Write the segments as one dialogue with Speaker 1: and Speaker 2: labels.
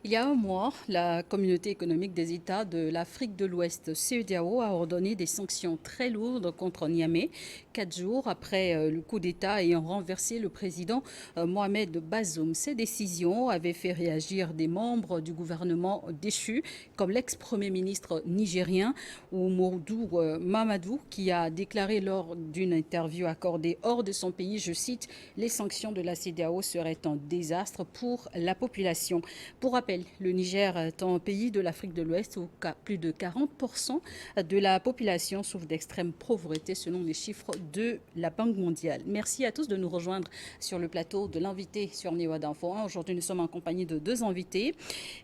Speaker 1: Il y a un mois, la Communauté économique des États de l'Afrique de l'Ouest, CEDEAO, a ordonné des sanctions très lourdes contre Niamey, 4 jours après le coup d'État ayant renversé le président Mohamed Bazoum. Ces décisions avaient fait réagir des membres du gouvernement déchu, comme l'ex-premier ministre nigérien Oumoudou Mamadou, qui a déclaré lors d'une interview accordée hors de son pays, je cite, les sanctions de la CEDEAO seraient un désastre pour la population. Pour rappel, le Niger est un pays de l'Afrique de l'Ouest où plus de 40% de la population souffre d'extrême pauvreté selon les chiffres de la Banque mondiale. Merci à tous de nous rejoindre sur le plateau de l'invité sur Niwa d'Info 1. Aujourd'hui, nous sommes en compagnie de deux invités.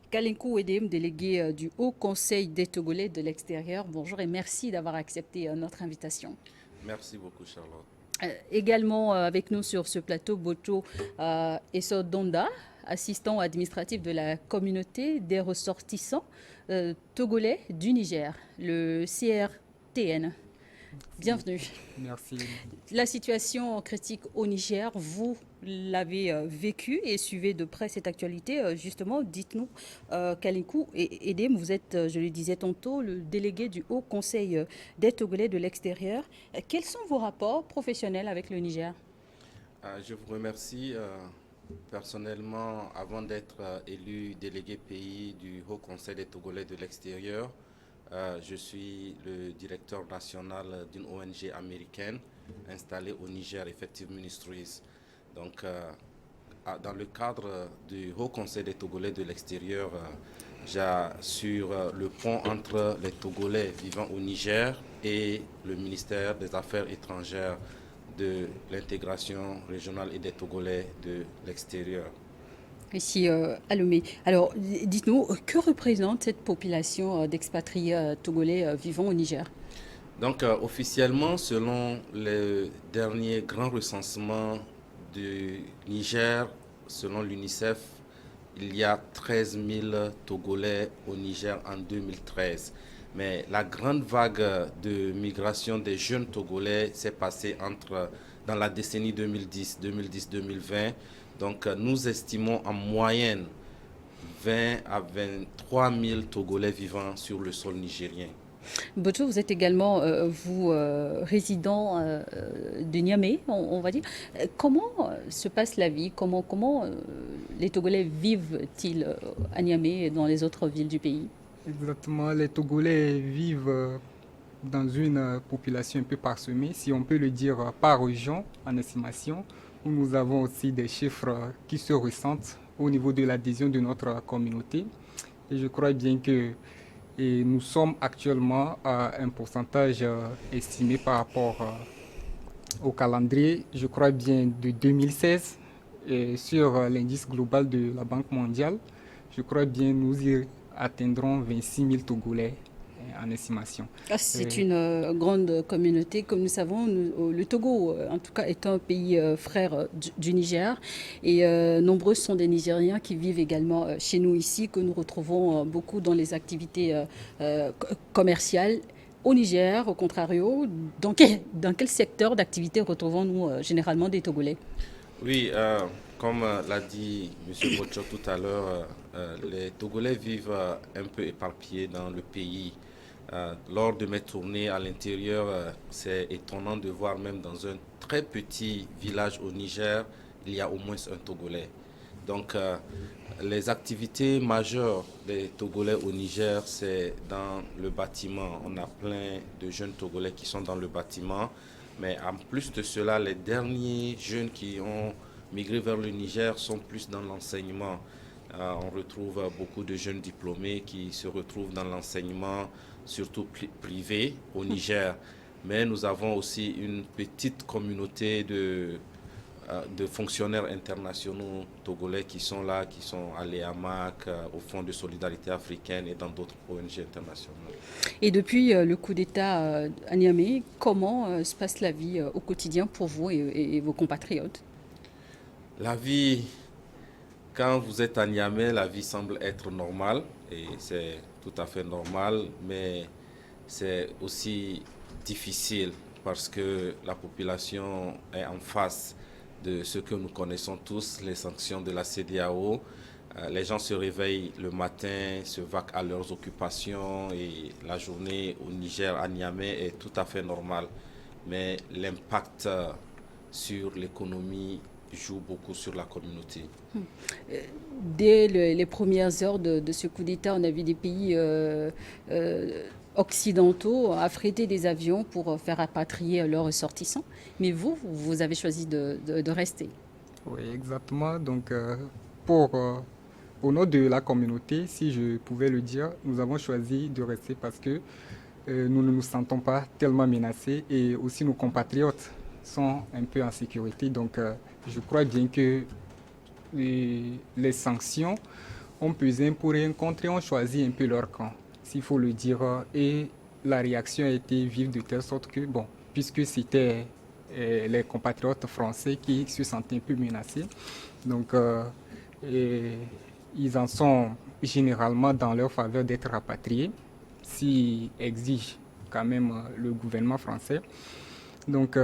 Speaker 1: Kalenkou Edem, délégué du Haut Conseil des Togolais de l'extérieur. Bonjour et merci d'avoir accepté notre invitation.
Speaker 2: Merci beaucoup, Charlotte.
Speaker 1: Également avec nous sur ce plateau, Boto Eso Donda, assistant administratif de la communauté des ressortissants togolais du Niger, le CRTN. Bienvenue.
Speaker 3: Merci.
Speaker 1: La situation critique au Niger, vous l'avez vécu et suivez de près cette actualité. Justement, dites-nous, Kalinkou et Edem, vous êtes, je le disais tantôt, le délégué du Haut Conseil des Togolais de l'extérieur. Quels sont vos rapports professionnels avec le Niger?
Speaker 2: Je vous remercie. Personnellement, avant d'être élu délégué pays du Haut Conseil des Togolais de l'extérieur, je suis le directeur national d'une ONG américaine installée au Niger, Effective Ministries. Donc, dans le cadre du Haut Conseil des Togolais de l'extérieur, j'assure le pont entre les Togolais vivant au Niger et le ministère des Affaires étrangères de l'intégration régionale et des Togolais de l'extérieur.
Speaker 1: Ici, à Lomé. Alors, dites-nous, que représente cette population d'expatriés togolais vivant au Niger?
Speaker 2: Donc, officiellement, selon le dernier grand recensement du Niger, selon l'UNICEF, il y a 13 000 Togolais au Niger en 2013. Mais la grande vague de migration des jeunes Togolais s'est passée dans la décennie 2010-2020. Donc, nous estimons en moyenne 20 à 23 000 Togolais vivant sur le sol nigérien.
Speaker 1: Bojo, vous êtes également, vous, résident de Niamey, on va dire. Comment se passe la vie? Comment les Togolais vivent-ils à Niamey et dans les autres villes du pays?
Speaker 3: Exactement, les Togolais vivent dans une population un peu parsemée, si on peut le dire, par région en estimation, où nous avons aussi des chiffres qui se ressentent au niveau de l'adhésion de notre communauté. Et je crois bien que nous sommes actuellement à un pourcentage estimé par rapport au calendrier, je crois bien de 2016, et sur l'indice global de la Banque mondiale, je crois bien nous y atteindrons 26 000 Togolais en estimation.
Speaker 1: Ah, c'est une grande communauté. Comme nous savons, le Togo, en tout cas, est un pays frère du Niger. Et nombreux sont des Nigériens qui vivent également chez nous ici, que nous retrouvons beaucoup dans les activités commerciales. Au Niger, au contrario, dans quel secteur d'activité retrouvons-nous généralement des Togolais?
Speaker 2: Oui, comme l'a dit M. Bocho tout à l'heure, les Togolais vivent un peu éparpillés dans le pays. Lors de mes tournées à l'intérieur, c'est étonnant de voir même dans un très petit village au Niger, il y a au moins un Togolais. Donc, les activités majeures des Togolais au Niger, c'est dans le bâtiment. On a plein de jeunes Togolais qui sont dans le bâtiment. Mais en plus de cela, les derniers jeunes qui ont migré vers le Niger sont plus dans l'enseignement. On retrouve beaucoup de jeunes diplômés qui se retrouvent dans l'enseignement, surtout privé au Niger. Mais nous avons aussi une petite communauté de fonctionnaires internationaux togolais qui sont là, qui sont à l'EAMAC, au Fonds de solidarité africaine et dans d'autres ONG internationales.
Speaker 1: Et depuis le coup d'État à Niamey, comment se passe la vie au quotidien pour vous et vos compatriotes?
Speaker 2: La vie, quand vous êtes à Niamey, la vie semble être normale et c'est tout à fait normal, mais c'est aussi difficile parce que la population est en face de ce que nous connaissons tous, les sanctions de la CEDEAO. Les gens se réveillent le matin, se vaquent à leurs occupations et la journée au Niger, à Niamey, est tout à fait normale. Mais l'impact sur l'économie joue beaucoup sur la communauté.
Speaker 1: Dès les premières heures de ce coup d'État, on a vu des pays occidentaux affréter des avions pour faire rapatrier leurs ressortissants. Mais vous avez choisi de rester.
Speaker 3: Oui, exactement. Donc, pour, euh, au nom de la communauté, si je pouvais le dire, nous avons choisi de rester parce que nous ne nous sentons pas tellement menacés et aussi nos compatriotes sont un peu en sécurité. Donc, je crois bien que les sanctions ont pesé pour et contre et ont choisi un peu leur camp, s'il faut le dire. Et la réaction a été vive de telle sorte que, bon, puisque c'était les compatriotes français qui se sentaient un peu menacés, donc et ils en sont généralement dans leur faveur d'être rapatriés, si exige quand même le gouvernement français. Donc,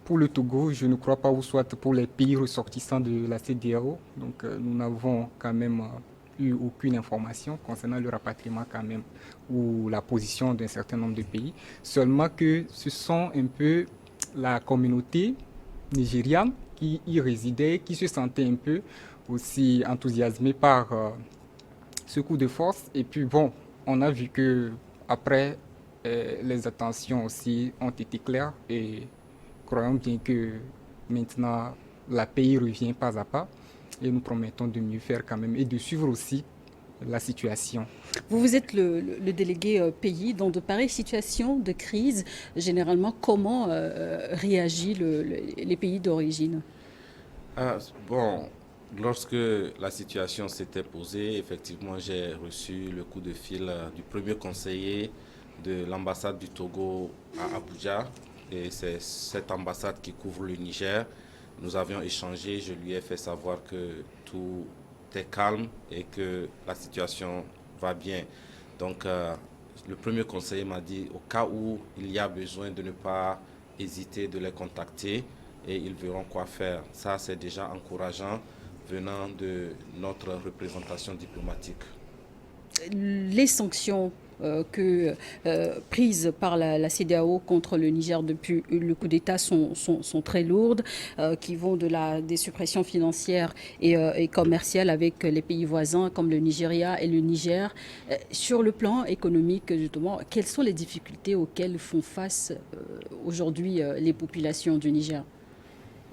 Speaker 3: pour le Togo, je ne crois pas, ou soit pour les pays ressortissants de la CEDEAO, donc nous n'avons quand même eu aucune information concernant le rapatriement quand même ou la position d'un certain nombre de pays. Seulement que ce sont un peu la communauté nigériane qui y résidait, qui se sentait un peu aussi enthousiasmée par ce coup de force. Et puis bon, on a vu que après les attentions aussi ont été claires et croyons bien que maintenant la pays revient pas à pas et nous promettons de mieux faire quand même et de suivre aussi la situation.
Speaker 1: Vous êtes le délégué pays. Dans de pareilles situations de crise, généralement, comment réagissent les pays d'origine?
Speaker 2: Ah, bon, lorsque la situation s'était posée, effectivement, j'ai reçu le coup de fil du premier conseiller de l'ambassade du Togo à Abuja. Et c'est cette ambassade qui couvre le Niger. Nous avions échangé, je lui ai fait savoir que tout est calme et que la situation va bien. Donc, le premier conseiller m'a dit, au cas où il y a besoin de ne pas hésiter de les contacter et ils verront quoi faire. Ça, c'est déjà encourageant venant de notre représentation diplomatique.
Speaker 1: Les sanctions prises par la CEDEAO contre le Niger depuis le coup d'État sont très lourdes, qui vont des suppressions financières et commerciales avec les pays voisins comme le Nigeria et le Niger. Sur le plan économique, justement, quelles sont les difficultés auxquelles font face aujourd'hui les populations du Niger?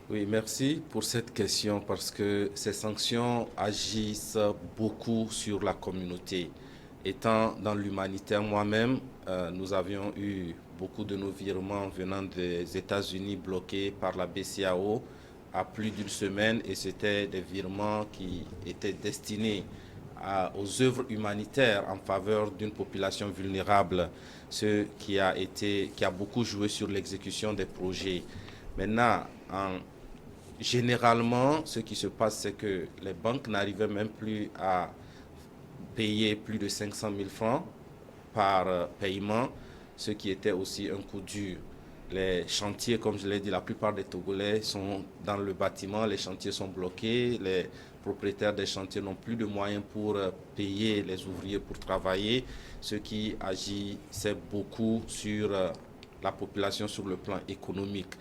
Speaker 2: Oui, merci pour cette question parce que ces sanctions agissent beaucoup sur la communauté. Étant dans l'humanitaire moi-même, nous avions eu beaucoup de nos virements venant des États-Unis bloqués par la BCAO à plus d'une semaine et c'était des virements qui étaient destinés aux œuvres humanitaires en faveur d'une population vulnérable, ce qui a beaucoup joué sur l'exécution des projets. Maintenant, généralement, ce qui se passe, c'est que les banques n'arrivaient même plus à payer plus de 500 000 francs par paiement, ce qui était aussi un coup dur. Les chantiers, comme je l'ai dit, la plupart des Togolais sont dans le bâtiment, les chantiers sont bloqués, les propriétaires des chantiers n'ont plus de moyens pour payer les ouvriers pour travailler, ce qui agissait beaucoup sur la population sur le plan économique.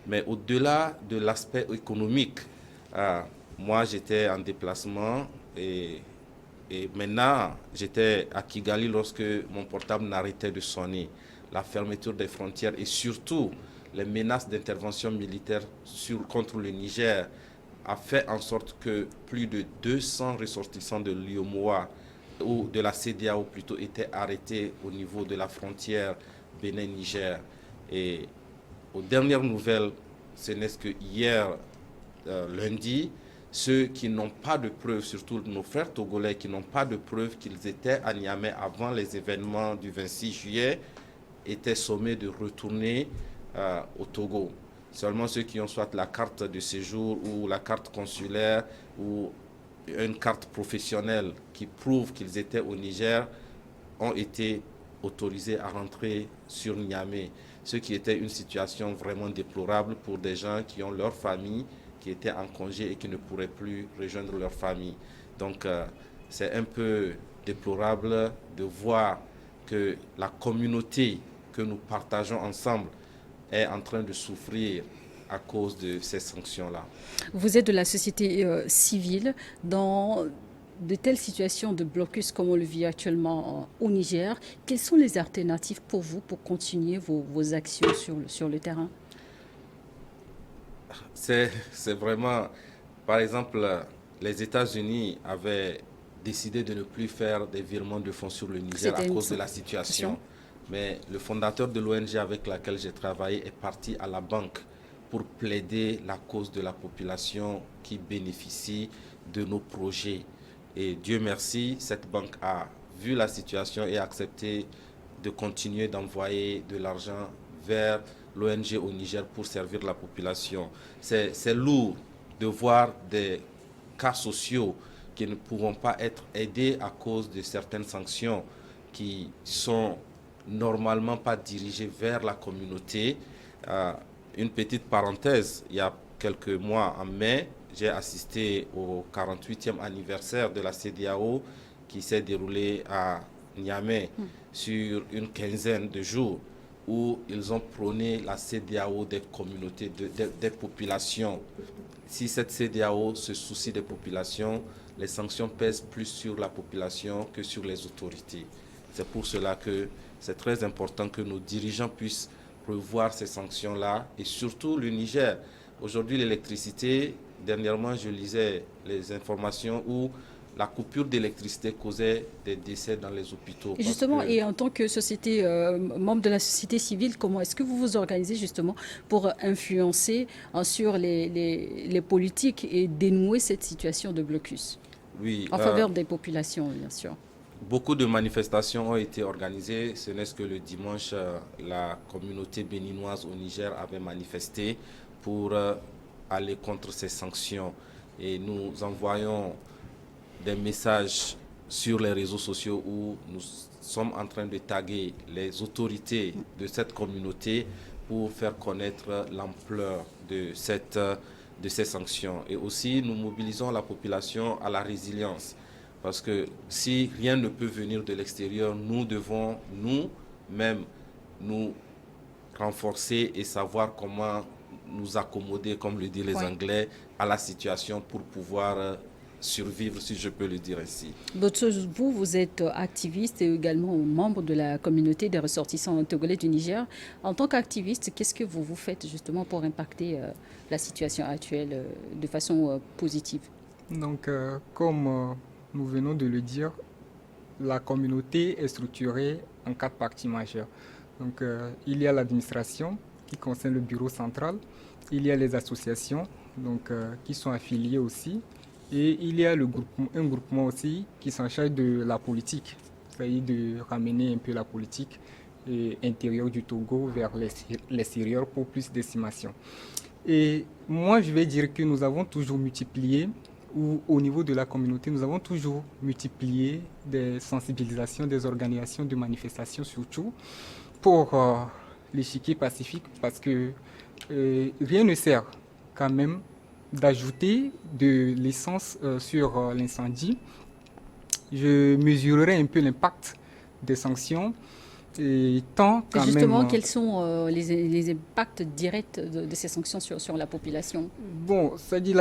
Speaker 2: Mais au-delà de l'aspect économique, moi j'étais en déplacement et maintenant j'étais à Kigali lorsque mon portable n'arrêtait de sonner. La fermeture des frontières et surtout les menaces d'intervention militaire contre le Niger a fait en sorte que plus de 200 ressortissants de l'UEMOA ou de la CEDEAO plutôt étaient arrêtés au niveau de la frontière Bénin-Niger. Et aux dernières nouvelles, ce n'est que hier, lundi, ceux qui n'ont pas de preuves, surtout nos frères togolais qui n'ont pas de preuves qu'ils étaient à Niamey avant les événements du 26 juillet, étaient sommés de retourner au Togo. Seulement ceux qui ont soit la carte de séjour ou la carte consulaire ou une carte professionnelle qui prouve qu'ils étaient au Niger ont été autorisés à rentrer sur Niamey. Ce qui était une situation vraiment déplorable pour des gens qui ont leur famille, qui étaient en congé et qui ne pourraient plus rejoindre leur famille. Donc, c'est un peu déplorable de voir que la communauté que nous partageons ensemble est en train de souffrir à cause de ces sanctions-là.
Speaker 1: Vous êtes de la société civile dans de telles situations de blocus comme on le vit actuellement au Niger. Quelles sont les alternatives pour vous pour continuer vos actions sur le terrain?
Speaker 2: C'est vraiment, par exemple, les États-Unis avaient décidé de ne plus faire des virements de fonds sur le Niger à cause de la situation. Mais le fondateur de l'ONG avec laquelle j'ai travaillé est parti à la banque pour plaider la cause de la population qui bénéficie de nos projets. Et Dieu merci, cette banque a vu la situation et a accepté de continuer d'envoyer de l'argent vers l'ONG au Niger pour servir la population. C'est lourd de voir des cas sociaux qui ne pourront pas être aidés à cause de certaines sanctions qui sont normalement pas dirigées vers la communauté. Une petite parenthèse, il y a quelques mois, en mai, j'ai assisté au 48e anniversaire de la CEDEAO qui s'est déroulé à Niamey sur une quinzaine de jours où ils ont prôné la CEDEAO des communautés, des populations. Si cette CEDEAO se soucie des populations, les sanctions pèsent plus sur la population que sur les autorités. C'est pour cela que c'est très important que nos dirigeants puissent revoir ces sanctions-là et surtout le Niger. Aujourd'hui, l'électricité, dernièrement, je lisais les informations où la coupure d'électricité causait des décès dans les hôpitaux.
Speaker 1: Et justement, et en tant que société, membre de la société civile, comment est-ce que vous vous organisez justement pour influencer sur les politiques et dénouer cette situation de blocus?
Speaker 2: Oui,
Speaker 1: en faveur des populations, bien sûr.
Speaker 2: Beaucoup de manifestations ont été organisées. Ce n'est que le dimanche, la communauté béninoise au Niger avait manifesté pour aller contre ces sanctions. Et nous envoyons des messages sur les réseaux sociaux où nous sommes en train de taguer les autorités de cette communauté pour faire connaître l'ampleur de ces sanctions. Et aussi, nous mobilisons la population à la résilience. Parce que si rien ne peut venir de l'extérieur, nous devons nous-mêmes nous renforcer et savoir comment nous accommoder, comme le disent les Anglais, à la situation pour pouvoir survivre, si je peux le dire ainsi.
Speaker 1: Vous êtes activiste et également membre de la communauté des ressortissants togolais du Niger. En tant qu'activiste, qu'est-ce que vous faites justement pour impacter la situation actuelle de façon positive?
Speaker 3: Donc, comme nous venons de le dire, la communauté est structurée en 4 parties majeures. Donc, il y a l'administration qui concerne le bureau central, il y a les associations donc, qui sont affiliées aussi, et il y a un groupement aussi qui s'en charge de la politique, c'est-à-dire de ramener un peu la politique intérieure du Togo vers l'extérieur pour plus d'estimation. Et moi, je vais dire que nous avons toujours multiplié, ou au niveau de la communauté, nous avons toujours multiplié des sensibilisations, des organisations de manifestations surtout, pour l'échiquier pacifique, parce que rien ne sert quand même d'ajouter de l'essence sur l'incendie. Je mesurerai un peu l'impact des sanctions. Et tant quand
Speaker 1: justement,
Speaker 3: même,
Speaker 1: quels sont les impacts directs de ces sanctions sur la population?
Speaker 3: Bon, c'est-à-dire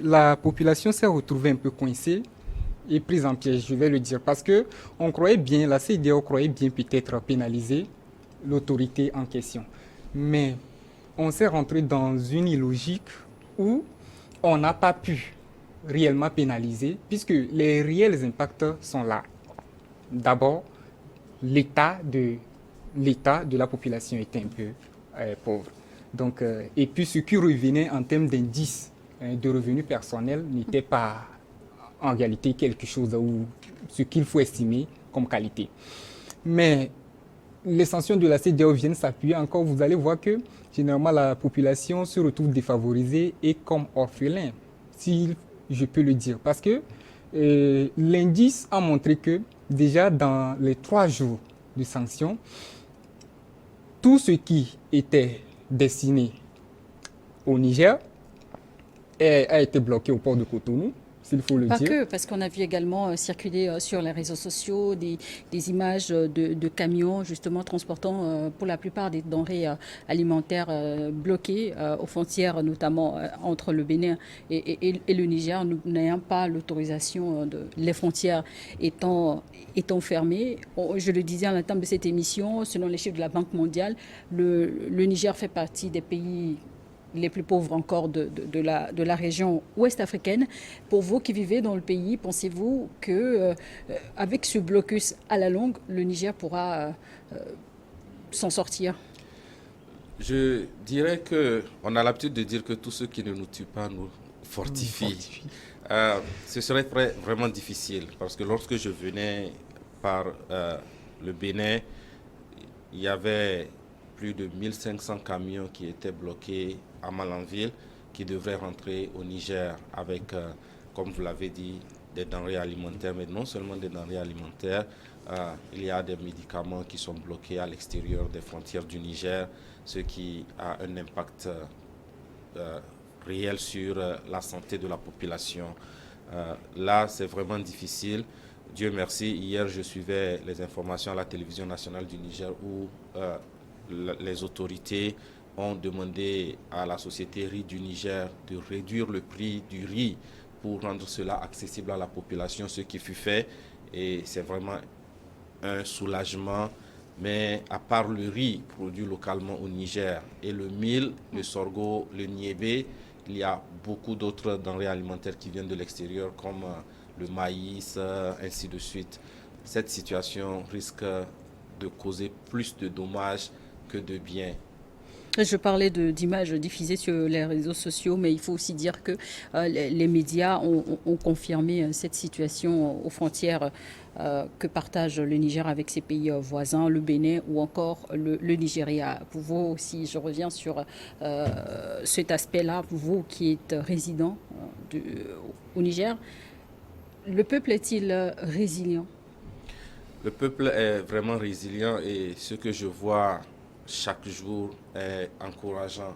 Speaker 3: la population s'est retrouvée un peu coincée et prise en piège, je vais le dire, parce que on croyait bien, la CEDEAO croyait bien peut-être pénaliser l'autorité en question. Mais on s'est rentré dans une illogique où on n'a pas pu réellement pénaliser, puisque les réels impacts sont là. D'abord, l'état de la population était un peu pauvre. Donc, et puis ce qui revenait en termes d'indices de revenus personnels n'était pas en réalité quelque chose ou ce qu'il faut estimer comme qualité. Mais les sanctions de la CEDEAO viennent s'appuyer encore. Vous allez voir que généralement la population se retrouve défavorisée et comme orphelin, si je peux le dire. Parce que l'indice a montré que déjà dans les 3 jours de sanctions, tout ce qui était destiné au Niger a été bloqué au port de Cotonou. s'il faut le
Speaker 1: Pas
Speaker 3: dire.
Speaker 1: que, parce qu'on a vu également circuler sur les réseaux sociaux des images de camions justement transportant pour la plupart des denrées alimentaires bloquées aux frontières, notamment entre le Bénin et le Niger, nous n'ayant pas l'autorisation de les frontières étant fermées. Je le disais à l'entame de cette émission, selon les chiffres de la Banque mondiale, le Niger fait partie des pays les plus pauvres encore de la région ouest africaine. Pour vous qui vivez dans le pays, pensez-vous que avec ce blocus à la longue, le Niger pourra s'en sortir?
Speaker 2: Je dirais que on a l'habitude de dire que tout ce qui ne nous tue pas nous fortifie. Ce serait vraiment difficile parce que lorsque je venais par le Bénin, il y avait plus de 1500 camions qui étaient bloqués à Malanville, qui devraient rentrer au Niger avec, comme vous l'avez dit, des denrées alimentaires, mais non seulement des denrées alimentaires. Il y a des médicaments qui sont bloqués à l'extérieur des frontières du Niger, ce qui a un impact réel sur la santé de la population. Là, c'est vraiment difficile. Dieu merci, hier je suivais les informations à la télévision nationale du Niger où les autorités ont demandé à la société riz du Niger de réduire le prix du riz pour rendre cela accessible à la population, ce qui fut fait. Et c'est vraiment un soulagement. Mais à part le riz produit localement au Niger et le mil, le sorgho, le niébé, il y a beaucoup d'autres denrées alimentaires qui viennent de l'extérieur comme le maïs, ainsi de suite. Cette situation risque de causer plus de dommages que de bien.
Speaker 1: Je parlais d'images diffusées sur les réseaux sociaux, mais il faut aussi dire que les médias ont confirmé cette situation aux frontières que partage le Niger avec ses pays voisins, le Bénin ou encore le Nigeria. Pour vous aussi, je reviens sur cet aspect-là, vous qui êtes résident au Niger, le peuple est-il résilient?
Speaker 2: Le peuple est vraiment résilient et ce que je vois chaque jour est encourageant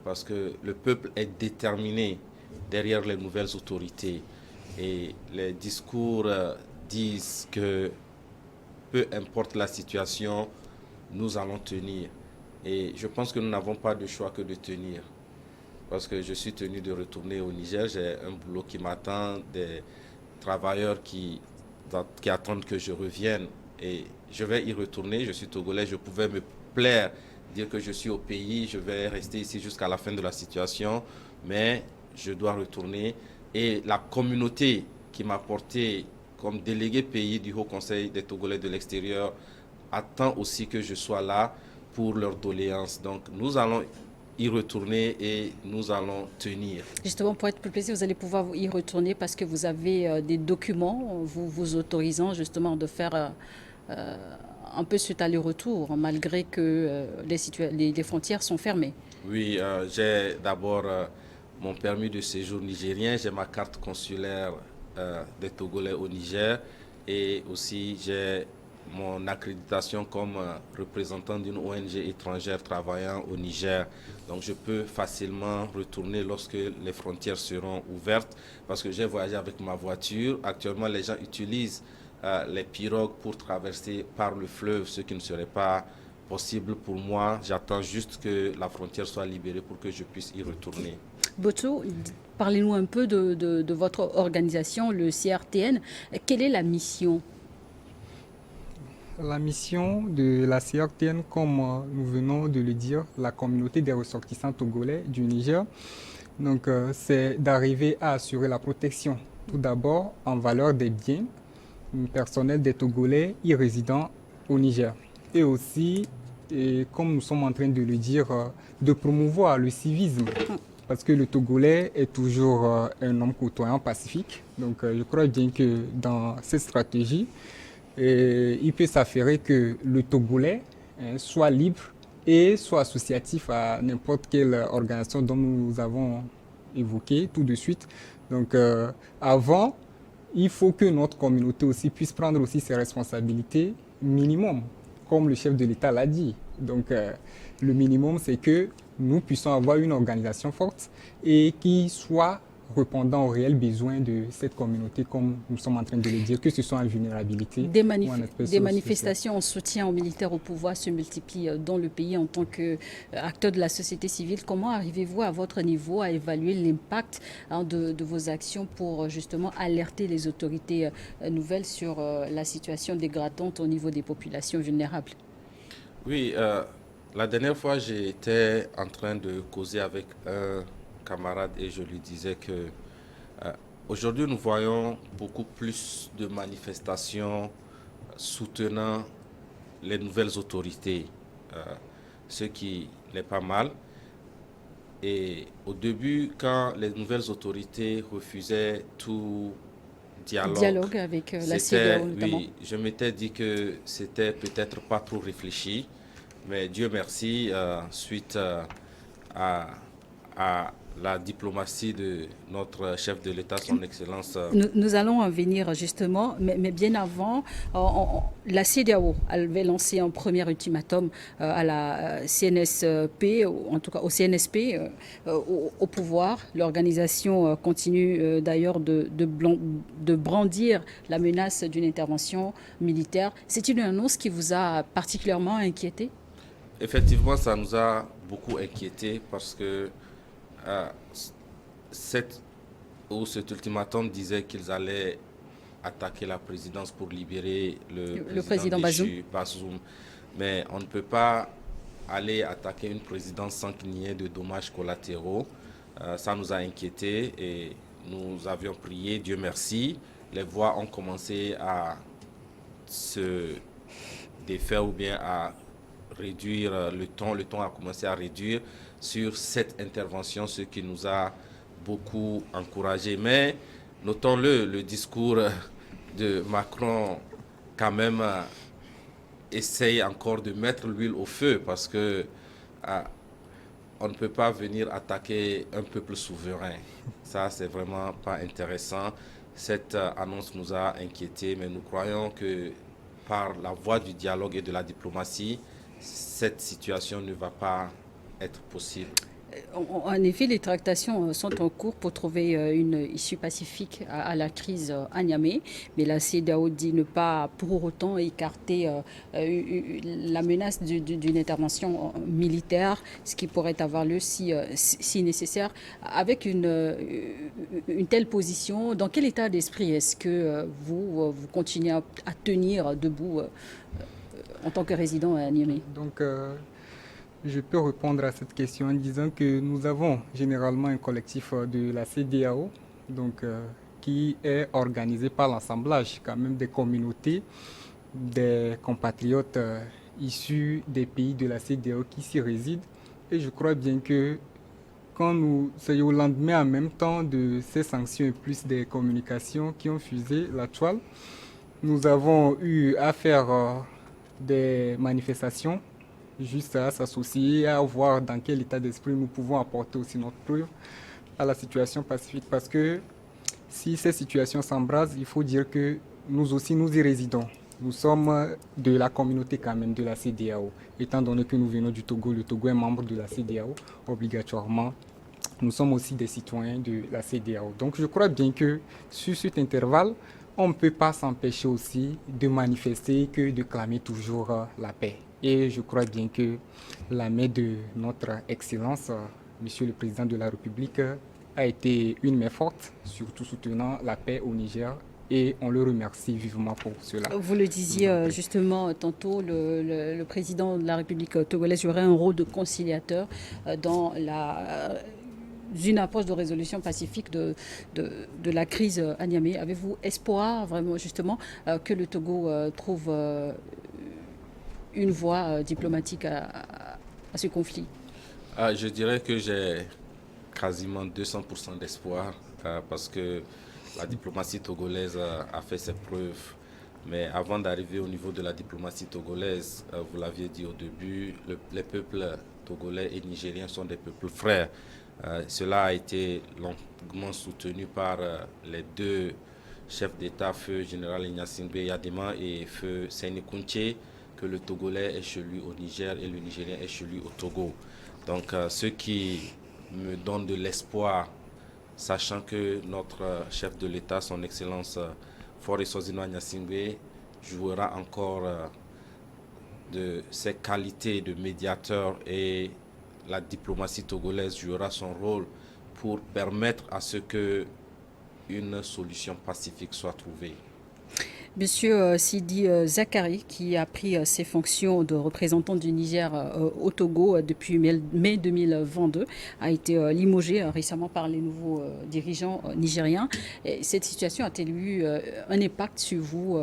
Speaker 2: parce que le peuple est déterminé derrière les nouvelles autorités et les discours disent que peu importe la situation, nous allons tenir. Et je pense que nous n'avons pas de choix que de tenir parce que je suis tenu de retourner au Niger. J'ai un boulot qui m'attend, des travailleurs qui attendent que je revienne et je vais y retourner. Je suis togolais, je pouvais me plaire, dire que je suis au pays, je vais rester ici jusqu'à la fin de la situation, mais je dois retourner. Et la communauté qui m'a porté comme délégué pays du Haut Conseil des Togolais de l'extérieur attend aussi que je sois là pour leurs doléances. Donc nous allons y retourner et nous allons tenir.
Speaker 1: Justement, pour être plus précis, vous allez pouvoir y retourner parce que vous avez des documents vous autorisant justement de faire un peu cet aller-retour, malgré que les frontières sont fermées.
Speaker 2: Oui, j'ai d'abord mon permis de séjour nigérien, j'ai ma carte consulaire des Togolais au Niger et aussi j'ai mon accréditation comme représentant d'une ONG étrangère travaillant au Niger. Donc je peux facilement retourner lorsque les frontières seront ouvertes parce que j'ai voyagé avec ma voiture. Actuellement, les gens utilisent les pirogues pour traverser par le fleuve, ce qui ne serait pas possible pour moi. J'attends juste que la frontière soit libérée pour que je puisse y retourner.
Speaker 1: Boto, parlez-nous un peu de votre organisation, le CRTN. Quelle est la mission?
Speaker 3: La mission de la CRTN, comme nous venons de le dire, la communauté des ressortissants togolais du Niger, donc c'est d'arriver à assurer la protection, tout d'abord en valeur des biens personnels des Togolais y résidant au Niger. Et aussi, et comme nous sommes en train de le dire, de promouvoir le civisme. Parce que le Togolais est toujours un homme côtoyant pacifique. Donc je crois bien que dans cette stratégie, il peut s'affairer que le Togolais soit libre et soit associatif à n'importe quelle organisation dont nous avons évoqué tout de suite. Donc avant, il faut que notre communauté aussi puisse prendre aussi ses responsabilités minimum, comme le chef de l'État l'a dit. Donc le minimum, c'est que nous puissions avoir une organisation forte et qui soit répondant aux réels besoins de cette communauté, comme nous sommes en train de le dire, que ce soit en vulnérabilité ou en espèce
Speaker 1: Des manifestations en soutien aux militaires au pouvoir se multiplient dans le pays en tant qu'acteur de la société civile. Comment arrivez-vous à votre niveau à évaluer l'impact de vos actions pour justement alerter les autorités nouvelles sur la situation dégradante au niveau des populations vulnérables?
Speaker 2: Oui, la dernière fois, j'étais en train de causer avec un camarade et je lui disais que aujourd'hui, nous voyons beaucoup plus de manifestations soutenant les nouvelles autorités, euh, ce qui n'est pas mal. Et au début, quand les nouvelles autorités refusaient tout dialogue,
Speaker 1: Dialogue avec la
Speaker 2: c'était,
Speaker 1: CEDEAO notamment.
Speaker 2: oui, je m'étais dit que c'était peut-être pas trop réfléchi, mais Dieu merci, suite à, à la diplomatie de notre chef de l'État, son Excellence.
Speaker 1: Nous allons en venir justement, mais bien avant, la CEDEAO avait lancé un premier ultimatum à la CNSP, en tout cas au CNSP, au pouvoir. L'organisation continue d'ailleurs de brandir la menace d'une intervention militaire. C'est une annonce qui vous a particulièrement inquiété?
Speaker 2: Effectivement, ça nous a beaucoup inquiétés parce que euh, cet ultimatum disait qu'ils allaient attaquer la présidence pour libérer le
Speaker 1: président
Speaker 2: président
Speaker 1: Bazoum.
Speaker 2: déchu, Bazoum. Mais on ne peut pas aller attaquer une présidence sans qu'il n'y ait de dommages collatéraux. Ça nous a inquiétés et nous avions prié, Dieu merci. Les voix ont commencé à se défaire ou bien à réduire le ton. Le ton a commencé à réduire sur cette intervention, ce qui nous a beaucoup encouragé. Mais notons-le, le discours de Macron quand même essaye encore de mettre l'huile au feu parce que on ne peut pas venir attaquer un peuple souverain. Ça, c'est vraiment pas intéressant. Cette annonce nous a inquiétés, mais nous croyons que par la voie du dialogue et de la diplomatie, cette situation ne va pas être possible.
Speaker 1: En effet, les tractations sont en cours pour trouver une issue pacifique à la crise à Niamey, mais la CEDEAO dit ne pas pour autant écarter la menace d'une intervention militaire, ce qui pourrait avoir lieu si nécessaire. Avec une telle position, dans quel état d'esprit est-ce que vous continuez à tenir debout en tant que résident à Niamey?
Speaker 3: Donc, je peux répondre à cette question en disant que nous avons généralement un collectif de la CEDEAO, donc, qui est organisé par l'assemblage quand même des communautés, des compatriotes issus des pays de la CEDEAO qui s'y résident. Et je crois bien que c'est au lendemain en même temps de ces sanctions et plus des communications qui ont fusé la toile, nous avons eu à faire des manifestations juste à s'associer, à voir dans quel état d'esprit nous pouvons apporter aussi notre preuve à la situation pacifique. Parce que si ces situations s'embrasent, il faut dire que nous aussi, nous y résidons. Nous sommes de la communauté quand même de la CEDEAO. Étant donné que nous venons du Togo, le Togo est membre de la CEDEAO, obligatoirement. Nous sommes aussi des citoyens de la CEDEAO. Donc je crois bien que sur cet intervalle, on ne peut pas s'empêcher aussi de manifester que de clamer toujours la paix. Et je crois bien que la main de notre Excellence, Monsieur le Président de la République, a été une main forte, surtout soutenant la paix au Niger. Et on le remercie vivement pour cela.
Speaker 1: Vous le disiez justement tantôt, le président de la République togolaise jouerait un rôle de conciliateur dans une approche de résolution pacifique de la crise à Niamey. Avez-vous espoir vraiment justement que le Togo trouve une voie diplomatique à ce conflit?
Speaker 2: Je dirais que j'ai quasiment 200% d'espoir parce que la diplomatie togolaise a fait ses preuves. Mais avant d'arriver au niveau de la diplomatie togolaise, vous l'aviez dit au début, les peuples togolais et nigériens sont des peuples frères. Cela a été longuement soutenu par les deux chefs d'État, feu général Ignace Yadema et feu Seyni Kounché, que le Togolais est chez lui au Niger et le Nigérien est chez lui au Togo. Donc ce qui me donne de l'espoir sachant que notre chef de l'État, son Excellence Faure Sozino Gnassingbé, jouera encore de ses qualités de médiateur, et la diplomatie togolaise jouera son rôle pour permettre à ce que une solution pacifique soit trouvée.
Speaker 1: Monsieur Sidi Zakari, qui a pris ses fonctions de représentant du Niger au Togo depuis mai 2022, a été limogé récemment par les nouveaux dirigeants nigériens. Et cette situation a-t-elle eu un impact sur vous,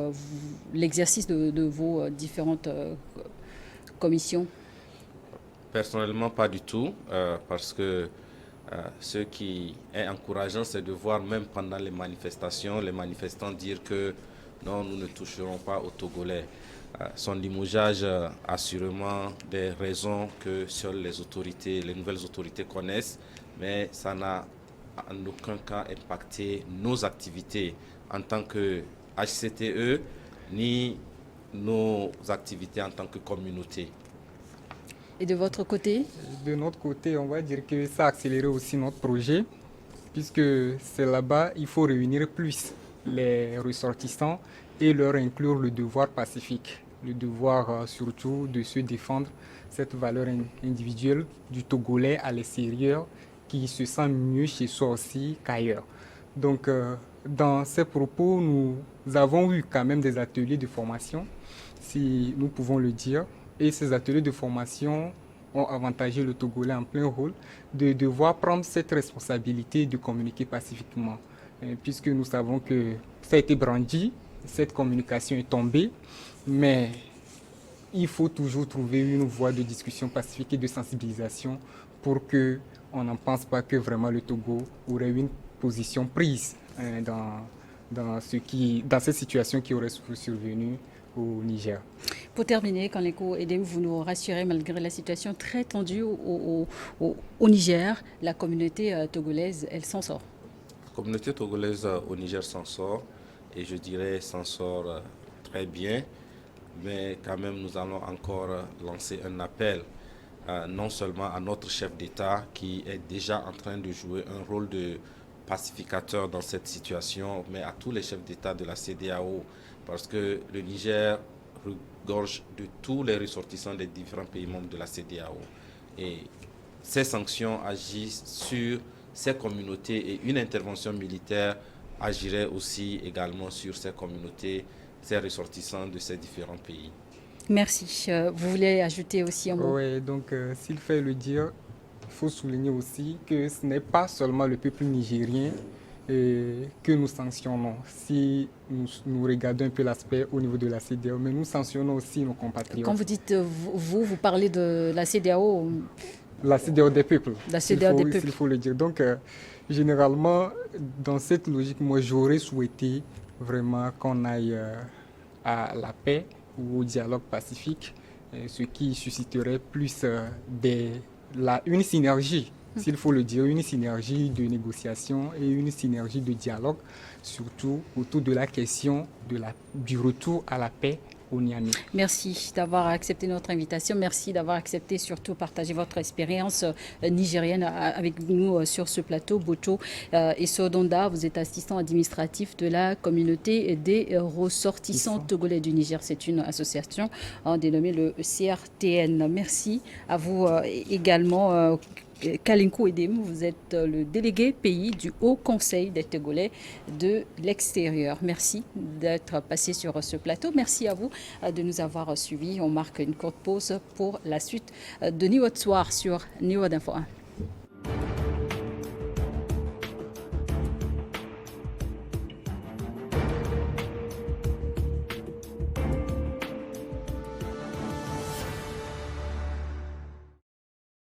Speaker 1: l'exercice de vos différentes commissions?
Speaker 2: Personnellement, pas du tout, parce que ce qui est encourageant, c'est de voir même pendant les manifestations, les manifestants dire que non, nous ne toucherons pas aux Togolais. Son limogeage a sûrement des raisons que seules les nouvelles autorités connaissent, mais ça n'a en aucun cas impacté nos activités en tant que HCTE, ni nos activités en tant que communauté.
Speaker 1: Et de votre côté?
Speaker 3: De notre côté, on va dire que ça a accéléré aussi notre projet, puisque c'est là-bas, il faut réunir plus les ressortissants et leur inclure le devoir pacifique, le devoir surtout de se défendre, cette valeur individuelle du Togolais à l'extérieur qui se sent mieux chez soi aussi qu'ailleurs. Donc dans ces propos, nous avons eu quand même des ateliers de formation, si nous pouvons le dire, et ces ateliers de formation ont avantagé le Togolais en plein rôle de devoir prendre cette responsabilité de communiquer pacifiquement, puisque nous savons que ça a été brandi, cette communication est tombée, mais il faut toujours trouver une voie de discussion pacifique et de sensibilisation pour qu'on n'en pense pas que vraiment le Togo aurait une position prise dans cette situation qui aurait survenu au Niger.
Speaker 1: Pour terminer, Kaneko Edem, vous nous rassurez, malgré la situation très tendue au Niger, la communauté togolaise, elle s'en sort.
Speaker 2: La communauté togolaise au Niger s'en sort, et je dirais s'en sort très bien, mais quand même nous allons encore lancer un appel, non seulement à notre chef d'État qui est déjà en train de jouer un rôle de pacificateur dans cette situation, mais à tous les chefs d'État de la CEDEAO, parce que le Niger regorge de tous les ressortissants des différents pays membres de la CEDEAO. Et ces sanctions agissent sur ces communautés, et une intervention militaire agirait aussi également sur ces communautés, ces ressortissants de ces différents pays.
Speaker 1: Merci. Vous voulez ajouter aussi un mot?
Speaker 3: Oui, donc s'il fait le dire, il faut souligner aussi que ce n'est pas seulement le peuple nigérien que nous sanctionnons. Si nous regardons un peu l'aspect au niveau de la CEDEAO, mais nous sanctionnons aussi nos compatriotes.
Speaker 1: Quand vous dites vous parlez de la CEDEAO?
Speaker 3: La CEDEAO des peuples.
Speaker 1: La CEDEAO des peuples.
Speaker 3: Il faut le dire. Donc, généralement, dans cette logique, moi, j'aurais souhaité vraiment qu'on aille à la paix ou au dialogue pacifique, ce qui susciterait plus une synergie, s'il faut le dire, une synergie de négociation et une synergie de dialogue, surtout autour de la question du retour à la paix au Niamey.
Speaker 1: Merci d'avoir accepté notre invitation. Merci d'avoir accepté surtout partager votre expérience nigérienne avec nous sur ce plateau. Bocho Essodonda, vous êtes assistant administratif de la communauté des ressortissants togolais du Niger. C'est une association dénommée le CRTN. Merci à vous également. Kalinkou Edem, vous êtes le délégué pays du Haut Conseil des Togolais de l'extérieur. Merci d'être passé sur ce plateau. Merci à vous de nous avoir suivis. On marque une courte pause pour la suite de Niwot Soir sur Niwot Info 1.